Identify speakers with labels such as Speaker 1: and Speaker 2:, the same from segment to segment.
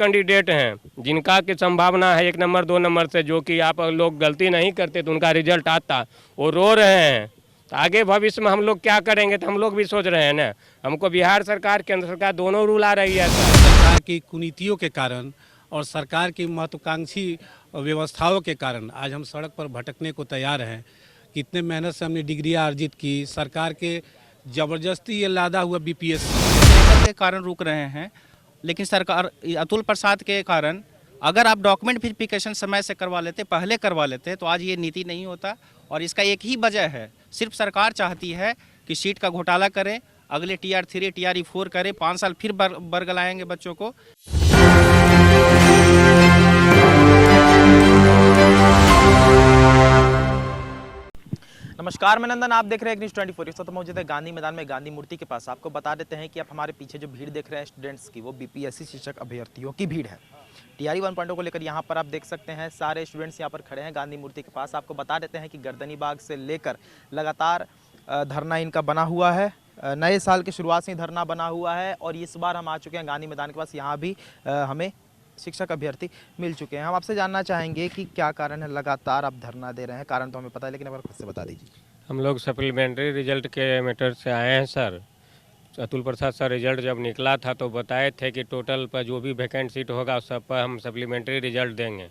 Speaker 1: Candidate हैं जिनका की संभावना है 1 नंबर 2 नंबर से, जो कि आप लोग गलती नहीं करते तो उनका रिजल्ट आता, वो रो रहे हैं। तो आगे भविष्य में हम लोग क्या करेंगे, तो हम लोग भी सोच रहे हैं ना। हमको बिहार सरकार, केंद्र सरकार दोनों रूल आ रही है सर।
Speaker 2: सरकार की कुनीतियों के कारण और सरकार की महत्वाकांक्षी व्यवस्थाओं के कारण आज हम सड़क पर भटकने को तैयार हैं। कितने मेहनत से हमने डिग्रियां अर्जित की, सरकार के ज़बरदस्ती ये लादा हुआ बीपीएससी
Speaker 3: के कारण रुक रहे हैं। लेकिन सरकार अतुल प्रसाद के कारण अगर आप डॉक्यूमेंट वेरिफिकेशन समय से करवा लेते, पहले करवा लेते, तो आज ये नीति नहीं होता। और इसका एक ही वजह है, सिर्फ सरकार चाहती है कि सीट का घोटाला करें, अगले TR3 TRE4 करें, 5 साल फिर बरगलाएंगे बच्चों को।
Speaker 4: नमस्कार, मैं नंदन, आप देख रहे हैं न्यूज़ 24। इस वक्त मौजूद है गांधी मैदान में, गांधी मूर्ति के पास। आपको बता देते हैं कि आप हमारे पीछे जो भीड़ देख रहे हैं स्टूडेंट्स की, वो बीपीएससी शिक्षक अभ्यर्थियों की भीड़ है। TRE 1.0 को लेकर यहाँ पर आप देख सकते हैं सारे स्टूडेंट्स यहाँ पर खड़े हैं गांधी मूर्ति के पास। आपको बता देते हैं कि गर्दनी बाग से लेकर लगातार धरना इनका बना हुआ है। नए साल की शुरुआत से ही धरना बना हुआ है और इस बार हम आ चुके हैं गांधी मैदान के पास। यहाँ भी हमें शिक्षक अभ्यर्थी मिल चुके हैं। हम आपसे जानना चाहेंगे कि क्या कारण है, लगातार आप धरना दे रहे हैं? कारण तो हमें पता है, लेकिन अगर खुद से बता दीजिए।
Speaker 1: हम लोग सप्लीमेंट्री रिजल्ट के मैटर से आए हैं sir. Atul Prasad sir result जब निकला था तो बताए थे कि टोटल पर जो भी वैकेंट सीट होगा उस सब पर हम सप्लीमेंट्री रिजल्ट देंगे,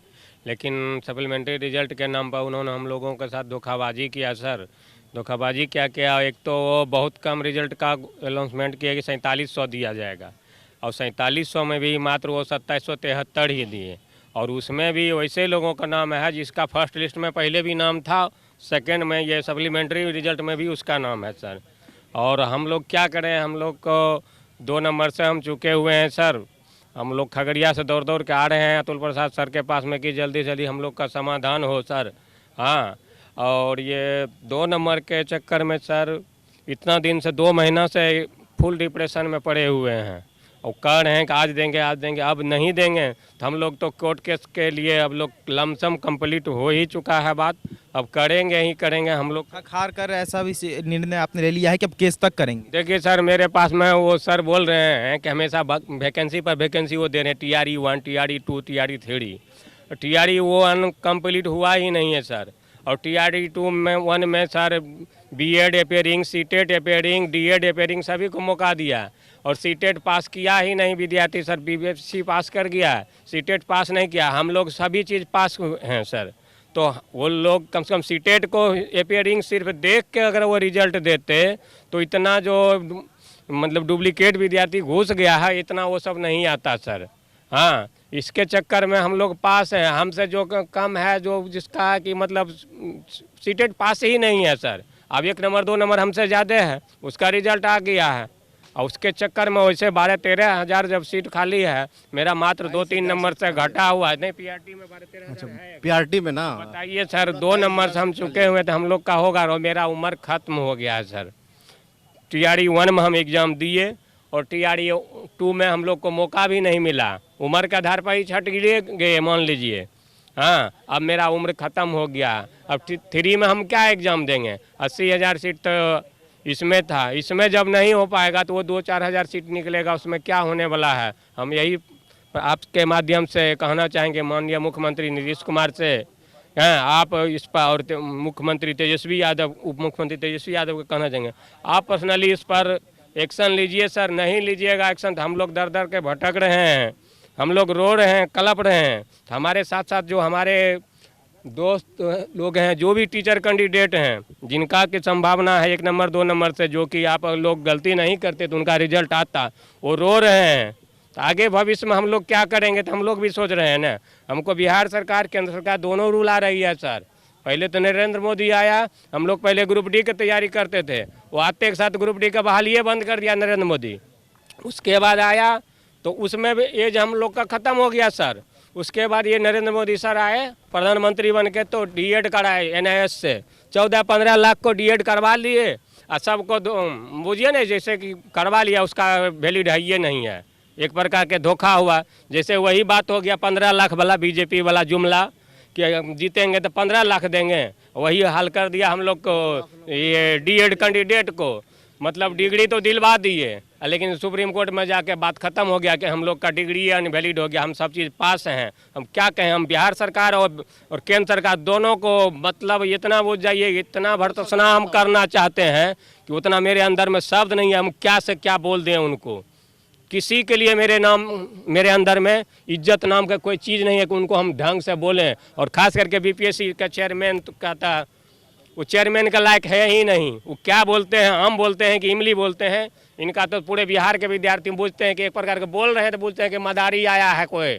Speaker 1: लेकिन सप्लीमेंट्री रिजल्ट के नाम पर उन्होंने हम लोगों के साथ धोखाबाजी किया सर। धोखाबाजी क्या किया, एक तो वो बहुत कम रिजल्ट का अनाउंसमेंट किया कि 4700 दिया जाएगा, और 4700 में भी मात्र वो 2773 ही दिए, और उसमें भी वैसे लोगों का नाम है जिसका फर्स्ट लिस्ट में पहले भी नाम था, सेकंड में ये सप्लीमेंट्री रिजल्ट में भी उसका नाम है सर। और हम लोग क्या करें, हम लोग को 2 नंबर से हम चुके हुए हैं सर। हम लोग खगड़िया से दौड़ दौड़ के आ रहे हैं अतुल प्रसाद सर के पास में कि जल्दी जल्दी हम लोग का समाधान हो सर। हाँ, और ये 2 नंबर के चक्कर में सर इतना दिन से 2 महीना से फुल डिप्रेशन में पड़े हुए हैं और कह रहे हैं कि आज देंगे आज देंगे, अब नहीं देंगे तो हम लोग तो कोर्ट केस के लिए अब लोग लमसम कंप्लीट हो ही चुका है बात, अब करेंगे ही करेंगे हम लोग।
Speaker 4: खार कर ऐसा भी निर्णय आपने ले लिया है कि अब केस तक करेंगे?
Speaker 1: देखिए सर, मेरे पास में वो सर बोल रहे हैं कि हमेशा वैकेंसी पर वैकेंसी वो दे रहे हैं, TRE 1 TRE 2 TRE 3। TRE 1 complete हुआ ही नहीं है सर, और TRE 2 में 1 में sir BEd appearing, CTET appearing, DEd appearing सभी को मौका दिया, और CTET पास किया ही नहीं विद्यार्थी सर। BPSC पास कर गया, CTET पास नहीं किया, हम लोग सभी चीज़ पास हैं सर। तो वो लोग कम से कम CTET को अपेयरिंग सिर्फ देख के अगर वो रिजल्ट देते तो इतना जो मतलब डुप्लीकेट विद्यार्थी घुस गया है इतना वो सब नहीं आता सर। हाँ, इसके चक्कर में हम लोग पास हैं, हमसे जो कम है, जो जिसका कि मतलब CTET पास ही नहीं है सर। अब 1 नंबर 2 नंबर हमसे ज़्यादा है, उसका रिजल्ट आ गया है, और उसके चक्कर में वैसे 12-13 हज़ार जब सीट खाली है, मेरा मात्र 2-3 नंबर से घटा हुआ है। नहीं, PRT में 12-13 हज़ार है।
Speaker 2: PRT में ना
Speaker 1: बताइए सर, 2 नंबर से हम चुके हुए तो हम लोग का होगा, और मेरा उम्र खत्म हो गया है सर। TRE 1 में हम एग्ज़ाम दिए और TRE 2 में हम लोग को मौका भी नहीं मिला, उम्र के आधार पर ही छट गए मान लीजिए। हाँ, अब मेरा उम्र ख़त्म हो गया, अब 3 में हम क्या एग्ज़ाम देंगे? 80,000 सीट तो इसमें था, इसमें जब नहीं हो पाएगा तो वो 2-4 हज़ार सीट निकलेगा, उसमें क्या होने वाला है? हम यही आपके माध्यम से कहना चाहेंगे माननीय मुख्यमंत्री नीतीश कुमार से, हैं आप इस पर, और मुख्यमंत्री तेजस्वी यादव, उप मुख्यमंत्री तेजस्वी यादव को कहना चाहेंगे आप पर्सनली इस पर एक्शन लीजिए सर। नहीं लीजिएगा एक्शन तो हम लोग दर दर के भटक रहे हैं, हम लोग रो रहे हैं, कलप रहे हैं। तो हमारे साथ साथ जो हमारे दोस्त लोग हैं, जो भी टीचर कैंडिडेट हैं जिनका की संभावना है 1 नंबर 2 नंबर से, जो कि आप लोग गलती नहीं करते तो उनका रिजल्ट आता, वो रो रहे हैं। तो आगे भविष्य में हम लोग क्या करेंगे, तो हम लोग भी सोच रहे हैं ना। हमको बिहार सरकार, केंद्र सरकार दोनों रूल आ रही है सर। पहले तो नरेंद्र मोदी आया, हम लोग पहले ग्रुप डी की तैयारी करते थे, वो आते के साथ ग्रुप डी का बहाली बंद कर दिया नरेंद्र मोदी। उसके बाद आया तो उसमें भी एज हम लोग का ख़त्म हो गया सर। उसके बाद ये नरेंद्र मोदी सर आए प्रधानमंत्री बन के, तो DED कराए NIS से 14-15 लाख को DED करवा लिए, और सबको बुझिए ना जैसे कि करवा लिया, उसका वैलिड है ये नहीं है, एक प्रकार के धोखा हुआ। जैसे वही बात हो गया 15 लाख वाला BJP वाला जुमला कि जीतेंगे तो 15 लाख देंगे, वही हाल कर दिया हम लोग को। ये DED कैंडिडेट को मतलब डिग्री तो दिलवा दिए, लेकिन सुप्रीम कोर्ट में जाके बात खत्म हो गया कि हम लोग का डिग्री अनवैलिड हो गया, हम सब चीज़ पास हैं। हम क्या कहें, हम बिहार सरकार और केंद्र सरकार दोनों को मतलब इतना बुझ जाइए, इतना भर्त्सना हम करना चाहते हैं कि उतना मेरे अंदर में शब्द नहीं है, हम क्या से क्या बोल दें उनको। किसी के लिए मेरे अंदर में इज्जत नाम का कोई चीज़ नहीं है कि उनको हम ढंग से बोलें। और ख़ास करके बीपीएससी का चेयरमैन तो कहता है, वो चेयरमैन का लायक है ही नहीं। वो क्या बोलते हैं, हम बोलते हैं कि इमली बोलते हैं। इनका तो पूरे बिहार के विद्यार्थी पूछते हैं कि एक प्रकार के बोल रहे हैं तो बोलते हैं कि मदारी आया है, कोई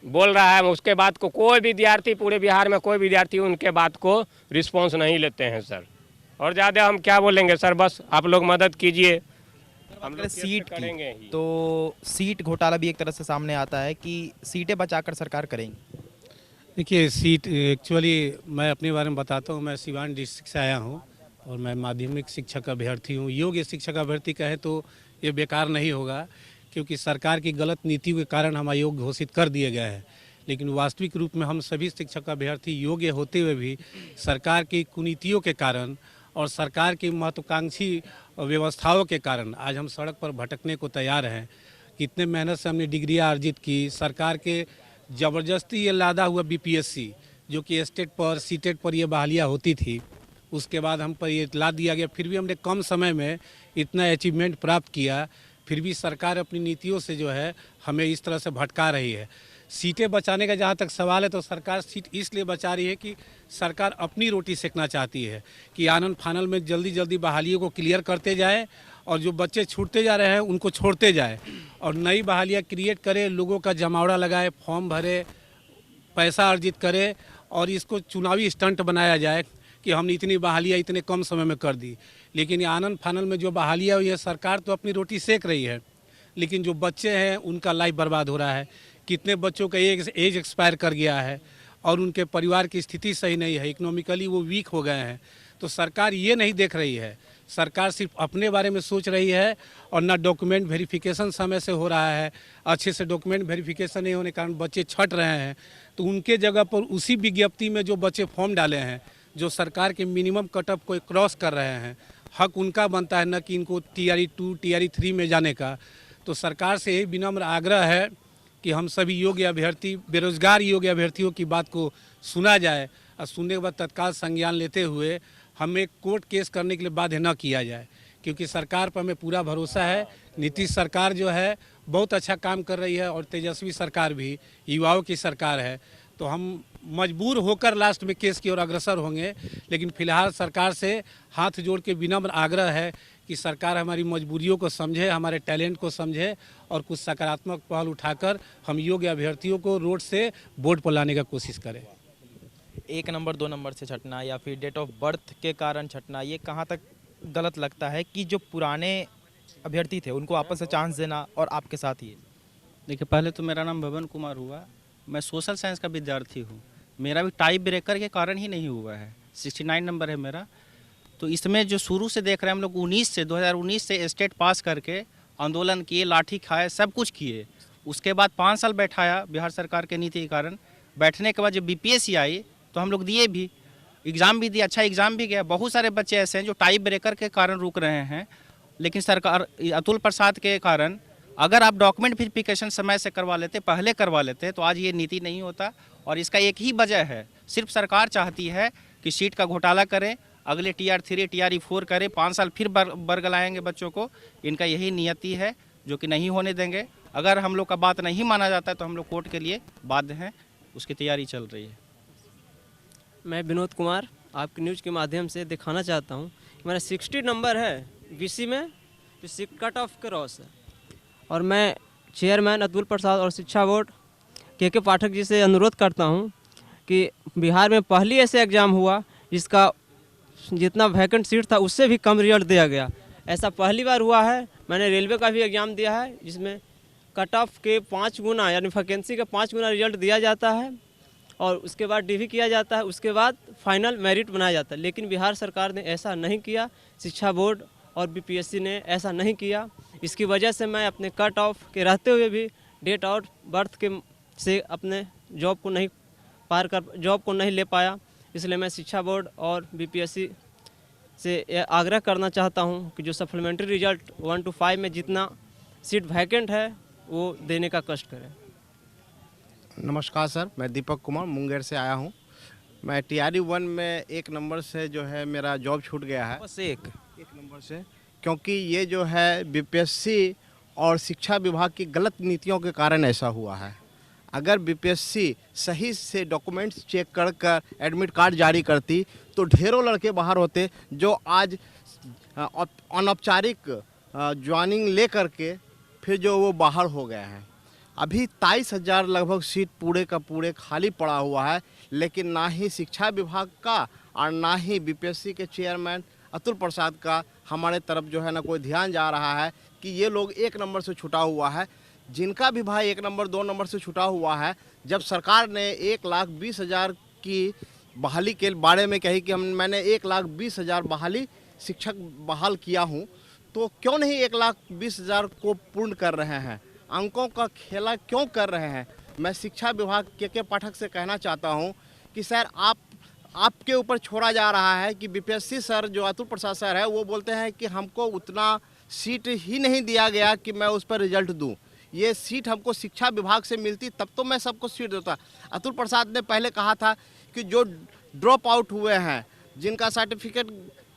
Speaker 1: बोल रहा है। उसके बाद को कोई विद्यार्थी, पूरे बिहार में कोई विद्यार्थी उनके बात को रिस्पॉन्स नहीं लेते हैं सर। और ज़्यादा हम क्या बोलेंगे सर, बस आप लोग मदद कीजिए। हम लोग
Speaker 4: सीट
Speaker 1: करेंगे
Speaker 4: की
Speaker 1: ही।
Speaker 4: तो सीट घोटाला भी एक तरह से सामने आता है कि सीटें बचाकर सरकार करेंगी।
Speaker 2: देखिए, सीट एक्चुअली मैं अपने बारे में बताता हूँ। मैं सिवान डिस्ट्रिक्ट से आया हूँ और मैं माध्यमिक शिक्षक अभ्यर्थी हूँ। योग्य शिक्षक अभ्यर्थी कहे तो ये बेकार नहीं होगा, क्योंकि सरकार की गलत नीति के कारण हम अयोग्य घोषित कर दिए गए हैं। लेकिन वास्तविक रूप में हम सभी शिक्षक अभ्यर्थी योग्य होते हुए भी सरकार की कुनीतियों के कारण और सरकार की महत्वाकांक्षी व्यवस्थाओं के कारण आज हम सड़क पर भटकने को तैयार हैं। कितने मेहनत से हमने डिग्रियाँ अर्जित की, सरकार के ज़बरदस्ती ये लादा हुआ बीपीएससी, जो कि स्टेट पर सीटेट पर ये बहालियाँ होती थी, उसके बाद हम पर ये लाद दिया गया। फिर भी हमने कम समय में इतना अचीवमेंट प्राप्त किया, फिर भी सरकार अपनी नीतियों से जो है हमें इस तरह से भटका रही है। सीटें बचाने का जहाँ तक सवाल है, तो सरकार सीट इसलिए बचा रही है कि सरकार अपनी रोटी सेकना चाहती है कि आनन फानल में जल्दी जल्दी बहालियों को क्लियर करते जाए और जो बच्चे छूटते जा रहे हैं उनको छोड़ते जाए और नई बहालियाँ क्रिएट करे, लोगों का जमावड़ा लगाए, फॉर्म भरे, पैसा अर्जित करे और इसको चुनावी स्टंट बनाया जाए कि हमने इतनी बहालियाँ इतने कम समय में कर दी। लेकिन ये आनन फानल में जो बहालियाँ हुई है, सरकार तो अपनी रोटी सेक रही है, लेकिन जो बच्चे हैं उनका लाइफ बर्बाद हो रहा है। कितने बच्चों का एज एक्सपायर कर गया है और उनके परिवार की स्थिति सही नहीं है, इकोनॉमिकली वो वीक हो गए हैं। तो सरकार ये नहीं देख रही है, सरकार सिर्फ अपने बारे में सोच रही है और ना डॉक्यूमेंट वेरिफिकेशन समय से हो रहा है। अच्छे से डॉक्यूमेंट वेरिफिकेशन नहीं होने के कारण बच्चे छट रहे हैं। तो उनके जगह पर उसी विज्ञप्ति में जो बच्चे फॉर्म डाले हैं, जो सरकार के मिनिमम कटअप को क्रॉस कर रहे हैं, हक उनका बनता है, न कि इनको TRE 2 TRE 3 में जाने का। तो सरकार से यही विनम्र आग्रह है कि हम सभी योग्य अभ्यर्थी, बेरोजगार योग्य अभ्यर्थियों की बात को सुना जाए और सुनने के बाद तत्काल संज्ञान लेते हुए हमें कोर्ट केस करने के लिए बाध्य न किया जाए, क्योंकि सरकार पर हमें पूरा भरोसा है। नीतीश सरकार जो है बहुत अच्छा काम कर रही है और तेजस्वी सरकार भी युवाओं की सरकार है। तो हम मजबूर होकर लास्ट में केस की ओर अग्रसर होंगे, लेकिन फिलहाल सरकार से हाथ जोड़ के विनम्र आग्रह है कि सरकार हमारी मजबूरियों को समझे, हमारे टैलेंट को समझे और कुछ सकारात्मक पहल उठाकर हम योग्य अभ्यर्थियों को रोड से बोर्ड पर लाने का कोशिश करें।
Speaker 4: 1 नंबर 2 नंबर से छटना या फिर डेट ऑफ बर्थ के कारण छटना, ये कहाँ तक गलत लगता है कि जो पुराने अभ्यर्थी थे उनको आपस में चांस देना और आपके साथ ही?
Speaker 3: देखिए, पहले तो मेरा नाम भवन कुमार हुआ, मैं सोशल साइंस का विद्यार्थी हूँ। मेरा भी टाई ब्रेकर के कारण ही नहीं हुआ है, 69 नंबर है मेरा। तो इसमें जो शुरू से देख रहे हैं हम लोग 2019 से स्टेट पास करके आंदोलन किए, लाठी खाए, सब कुछ किए। उसके बाद 5 साल बैठाया बिहार सरकार के नीति के कारण। बैठने के बाद जब बीपीएससी आई तो हम लोग दिए भी, एग्ज़ाम भी दिया, अच्छा एग्ज़ाम भी गया। बहुत सारे बच्चे ऐसे हैं जो टाई ब्रेकर के कारण रुक रहे हैं, लेकिन सरकार अतुल प्रसाद के कारण अगर आप डॉक्यूमेंट वेरिफिकेशन समय से करवा लेते, पहले करवा लेते, तो आज ये नीति नहीं होता। और इसका एक ही वजह है, सिर्फ सरकार चाहती है कि सीट का घोटाला करें, अगले TR 3 TRE 4 करें, 5 साल फिर बरगलाएंगे बच्चों को। इनका यही नियति है जो कि नहीं होने देंगे। अगर हम लोग का बात नहीं माना जाता है तो हम लोग कोर्ट के लिए बाध्य हैं, उसकी तैयारी चल रही है।
Speaker 5: मैं विनोद कुमार आपकी न्यूज़ के माध्यम से दिखाना चाहता हूँ, मेरा 60 नंबर है BC में, जो कट ऑफ क्रॉस है। और मैं चेयरमैन अतुल प्रसाद और शिक्षा बोर्ड के पाठक जी से अनुरोध करता हूँ कि बिहार में पहली ऐसे एग्ज़ाम हुआ जिसका जितना वैकेंट सीट था उससे भी कम रिजल्ट दिया गया। ऐसा पहली बार हुआ है। मैंने रेलवे का भी एग्ज़ाम दिया है जिसमें कट ऑफ के 5 गुना यानी वैकेंसी का 5 गुना रिजल्ट दिया जाता है और उसके बाद DV किया जाता है, उसके बाद फाइनल मेरिट बनाया जाता है। लेकिन बिहार सरकार ने ऐसा नहीं किया, शिक्षा बोर्ड और BPSC ने ऐसा नहीं किया। इसकी वजह से मैं अपने कट ऑफ के रहते हुए भी डेट ऑफ बर्थ के से अपने जॉब को नहीं ले पाया। इसलिए मैं शिक्षा बोर्ड और BPSC से ये आग्रह करना चाहता हूँ कि जो सप्लीमेंट्री रिजल्ट 1 to 5 में जितना सीट वैकेंट है वो देने का कष्ट करें।
Speaker 6: नमस्कार सर, मैं दीपक कुमार मुंगेर से आया हूँ। मैं टीआरई 1 में 1 नंबर से जो है मेरा जॉब छूट गया है।
Speaker 4: बस एक
Speaker 6: नंबर से, क्योंकि ये जो है बीपीएससी और शिक्षा विभाग की गलत नीतियों के कारण ऐसा हुआ है। अगर बीपीएससी सही से डॉक्यूमेंट्स चेक कर एडमिट कार्ड जारी करती तो ढेरों लड़के बाहर होते जो आज अनौपचारिक ज्वाइनिंग ले करके फिर जो वो बाहर हो गए हैं। अभी 23,000 लगभग सीट पूरे का पूरे खाली पड़ा हुआ है, लेकिन ना ही शिक्षा विभाग का और ना ही बीपीएससी के चेयरमैन अतुल प्रसाद का हमारे तरफ जो है ना कोई ध्यान जा रहा है कि ये लोग 1 नंबर से छुटा हुआ है। जिनका भी भाई 1 नंबर 2 नंबर से छुटा हुआ है, जब सरकार ने 1,20,000 की बहाली के बारे में कही कि मैंने 1,20,000 बहाली शिक्षक बहाल किया हूँ, तो क्यों नहीं 1,20,000 को पूर्ण कर रहे हैं? अंकों का खेला क्यों कर रहे हैं? मैं शिक्षा विभाग के पाठक से कहना चाहता हूँ कि सर आपके ऊपर छोड़ा जा रहा है कि बीपीएससी सर जो अतुल प्रसाद सर है वो बोलते हैं कि हमको उतना सीट ही नहीं दिया गया कि मैं उस पर रिजल्ट दूं। ये सीट हमको शिक्षा विभाग से मिलती तब तो मैं सबको सीट देता। अतुल प्रसाद ने पहले कहा था कि जो ड्रॉप आउट हुए हैं, जिनका सर्टिफिकेट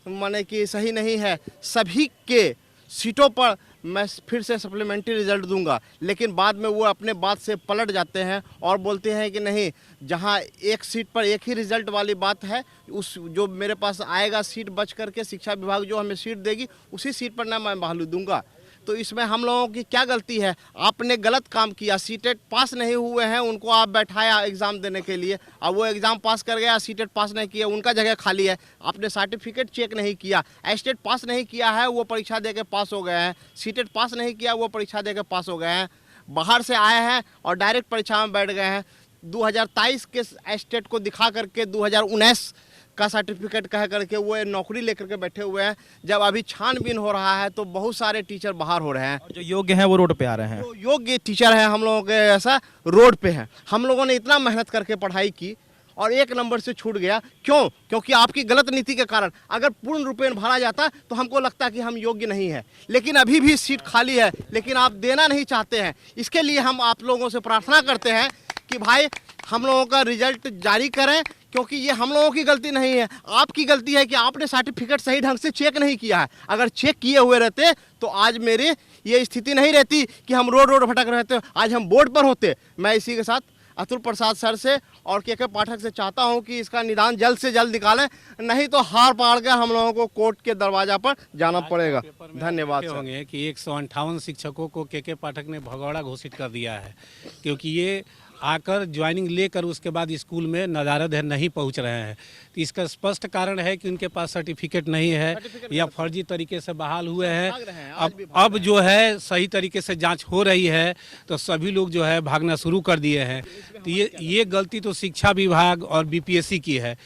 Speaker 6: माने कि सही नहीं है, सभी के सीटों पर मैं फिर से सप्लीमेंट्री रिजल्ट दूंगा। लेकिन बाद में वो अपने बात से पलट जाते हैं और बोलते हैं कि नहीं, जहां एक सीट पर एक ही रिजल्ट वाली बात है, उस जो मेरे पास आएगा सीट बच करके शिक्षा विभाग जो हमें सीट देगी उसी सीट पर ना मैं बहाली दूंगा। तो इसमें हम लोगों की क्या गलती है? आपने गलत काम किया। सीटेट पास नहीं हुए हैं उनको आप बैठाया एग्ज़ाम देने के लिए, अब वो एग्ज़ाम पास कर गया, सीटेट पास नहीं किया, उनका जगह खाली है। आपने सर्टिफिकेट चेक नहीं किया, एस्टेट पास नहीं किया है, वो परीक्षा दे के पास हो गए हैं। सीटेट पास नहीं किया, वो परीक्षा दे के पास हो गए हैं। बाहर से आए हैं और डायरेक्ट परीक्षा में बैठ गए हैं। 2023 के एस्टेट को दिखा करके 2019 का सर्टिफिकेट कह करके वो नौकरी लेकर के बैठे हुए हैं। जब अभी छानबीन हो रहा है तो बहुत सारे टीचर बाहर हो रहे हैं।
Speaker 4: और जो योग्य हैं वो रोड पे आ रहे हैं।
Speaker 6: जो योग्य टीचर हैं हम लोगों के ऐसा रोड पे हैं। हम लोगों ने इतना मेहनत करके पढ़ाई की और 1 नंबर से छूट गया। क्यों? क्योंकि आपकी गलत नीति के कारण। अगर पूर्ण रूपेण भरा जाता तो हमको लगता कि हम योग्य नहीं है, लेकिन अभी भी सीट खाली है, लेकिन आप देना नहीं चाहते हैं। इसके लिए हम आप लोगों से प्रार्थना करते हैं कि भाई हम लोगों का रिजल्ट जारी करें, क्योंकि ये हम लोगों की गलती नहीं है, आपकी गलती है कि आपने सर्टिफिकेट सही ढंग से चेक नहीं किया है। अगर चेक किए हुए रहते तो आज मेरी ये स्थिति नहीं रहती कि हम रोड भटक रहे थे, आज हम बोर्ड पर होते। मैं इसी के साथ अतुल प्रसाद सर से और के पाठक से चाहता हूं कि इसका निदान जल्द से जल्द निकालें, नहीं तो हार पाड़ कर हम लोगों को कोर्ट के दरवाजा पर जाना पड़ेगा। धन्यवाद सर।
Speaker 2: होंगे कि 158 शिक्षकों को के पाठक ने भगौड़ा घोषित कर दिया है, क्योंकि ये आकर ज्वाइनिंग लेकर उसके बाद स्कूल में नदारद है नहीं पहुंच रहे हैं। तो इसका स्पष्ट कारण है कि उनके पास सर्टिफिकेट नहीं है या फर्जी तरीके से बहाल हुए हैं। अब जो है सही तरीके से जांच हो रही है तो सभी लोग जो है भागना शुरू कर दिए हैं। तो ये गलती तो शिक्षा विभाग और बीपीएससी की है,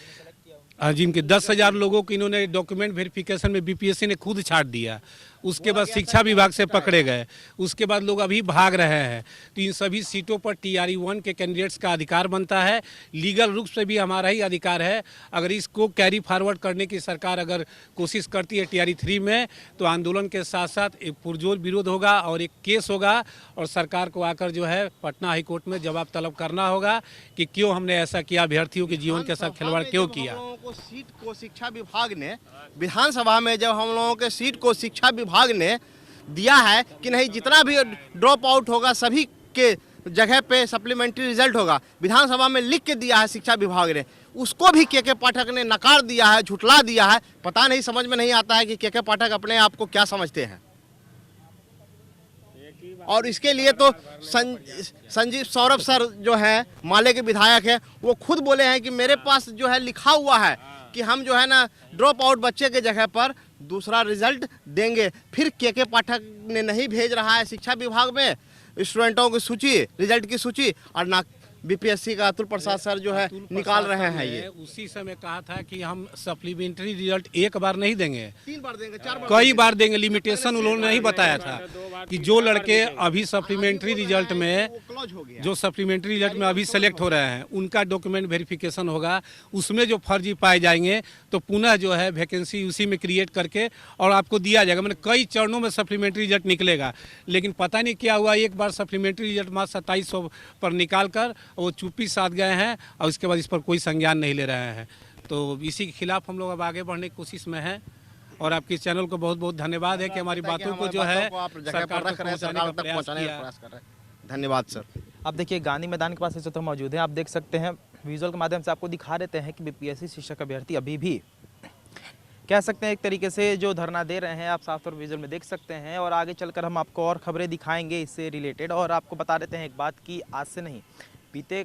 Speaker 2: जिनके 10,000 लोगों को इन्होंने डॉक्यूमेंट वेरिफिकेशन में बीपीएससी ने खुद छाट दिया। उसके बाद शिक्षा विभाग से पकड़े गए, उसके बाद लोग अभी भाग रहे हैं। तो इन सभी सीटों पर टीआरई 1 के कैंडिडेट्स का अधिकार बनता है, लीगल रूप से भी हमारा ही अधिकार है। अगर इसको कैरी फॉरवर्ड करने की सरकार अगर कोशिश करती है टीआरई 3 में, तो आंदोलन के साथ साथ एक पुरजोर विरोध होगा और एक केस होगा और सरकार को आकर जो है पटना हाईकोर्ट में जवाब तलब करना होगा कि क्यों हमने ऐसा किया, अभ्यर्थियों के जीवन के साथ खिलवाड़ क्यों किया।
Speaker 6: सीट को शिक्षा विभाग ने विधानसभा में जब हम लोगों के सीट को शिक्षा विभाग ने दिया है कि नहीं, जितना भी ड्रॉप आउट होगा सभी के जगह पे सप्लीमेंट्री रिजल्ट होगा, विधानसभा में लिख के दिया है शिक्षा विभाग ने, उसको भी के पाठक ने नकार दिया है, झुठला दिया है। पता नहीं, समझ में नहीं आता है कि के पाठक अपने आप को क्या समझते हैं। और इसके लिए तो संजीव सौरभ सर जो है माले के विधायक है, वो खुद बोले हैं कि मेरे पास जो है लिखा हुआ है कि हम जो है ना ड्रॉप आउट बच्चे के जगह पर दूसरा रिजल्ट देंगे। फिर के पाठक ने नहीं भेज रहा है शिक्षा विभाग में स्टूडेंटों की सूची, रिजल्ट की सूची, और ना बीपीएससी का अतुल प्रसाद सर जो है
Speaker 2: अतुल
Speaker 6: निकाल
Speaker 2: प्रसाद
Speaker 6: रहे
Speaker 2: सर
Speaker 6: हैं
Speaker 2: ने
Speaker 6: ये।
Speaker 2: उसी समय कहा था कि हम सप्लीमेंट्री रिजल्ट एक बार नहीं देंगे,
Speaker 6: 3 बार देंगे, 4 बार
Speaker 2: कई बार देंगे। लिमिटेशन उन्होंने नहीं बताया था कि जो लड़के अभी सप्लीमेंट्री रिजल्ट में
Speaker 6: क्लोज हो गया।
Speaker 2: जो सप्लीमेंट्री रिजल्ट में अभी सेलेक्ट हो रहे हैं उनका डॉक्यूमेंट वेरिफिकेशन होगा, उसमें जो फर्जी पाए जाएंगे तो पुनः जो है वैकेंसी उसी में क्रिएट करके और आपको दिया जाएगा। मैंने कई चरणों में सप्लीमेंट्री रिजल्ट निकलेगा, लेकिन पता नहीं क्या हुआ, एक बार सप्लीमेंट्री रिजल्ट मार्च 2700 पर निकाल कर वो चुप्पी साध गए हैं और उसके बाद इस पर कोई संज्ञान नहीं ले रहे हैं। तो इसी के खिलाफ हम लोग अब आगे बढ़ने की कोशिश में हैं और आपके चैनल को बहुत बहुत धन्यवाद है कि हमारी बातों को जो है
Speaker 6: सरकार तक पहुंचाने का प्रयास कर रहे हैं। धन्यवाद सर।
Speaker 4: आप देखिए गांधी मैदान के पास इस वक्त मौजूद है। आप देख सकते हैं विजुअल के माध्यम से आपको दिखा देते हैं कि बीपीएससी शिक्षक अभ्यर्थी अभी भी कह सकते हैं एक तरीके से जो धरना दे रहे हैं, आप साफ तौर पर विजुअल में देख सकते हैं। और आगे चलकर हम आपको और खबरें दिखाएंगे इससे रिलेटेड। और आपको बता देते हैं एक बात कि आज से नहीं, बीते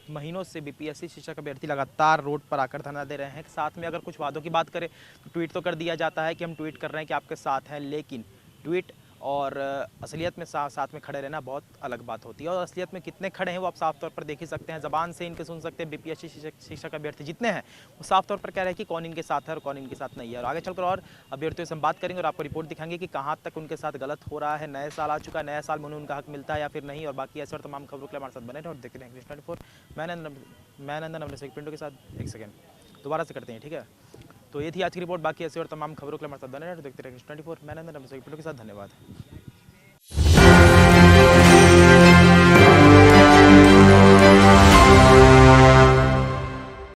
Speaker 4: महीनों से बीपीएससी शिक्षक अभ्यर्थी लगातार रोड पर आकर धरना दे रहे हैं। साथ में अगर कुछ वादों की बात करें तो ट्वीट तो कर दिया जाता है कि हम ट्वीट कर रहे हैं कि आपके साथ हैं, लेकिन ट्वीट और असलियत में साथ में खड़े रहना बहुत अलग बात होती है। और असलियत में कितने खड़े हैं वो आप साफ तौर पर देख ही सकते हैं, ज़बान से इनके सुन सकते हैं। बीपीएससी शिक्षक अभ्यर्थी जितने हैं वो साफ तौर पर कह रहे हैं कि कौन इनके साथ है और कौन इनके साथ नहीं है। और आगे चलकर और अभ्यर्थियों से हम बात करेंगे और आपको रिपोर्ट दिखाएंगे कि कहाँ तक उनके साथ गलत हो रहा है। नए साल आ चुका है, नया साल में उन्हें उनका हक मिलता है या फिर नहीं। और बाकी ऐसे और तमाम खबरों के लिए हमारे साथ बने रहें और देखते रहें 24। मैं नंदन अपने से पिंटो के साथ एक सेकेंड दोबारा से करते हैं, ठीक है। तो ये थी आज की रिपोर्ट। बाकी ऐसे और तमाम खबरों के लिए हमारे साथ बने रहें और देखते रहें 24। मैं नंदन अपने से पिंटो के साथ। धन्यवाद।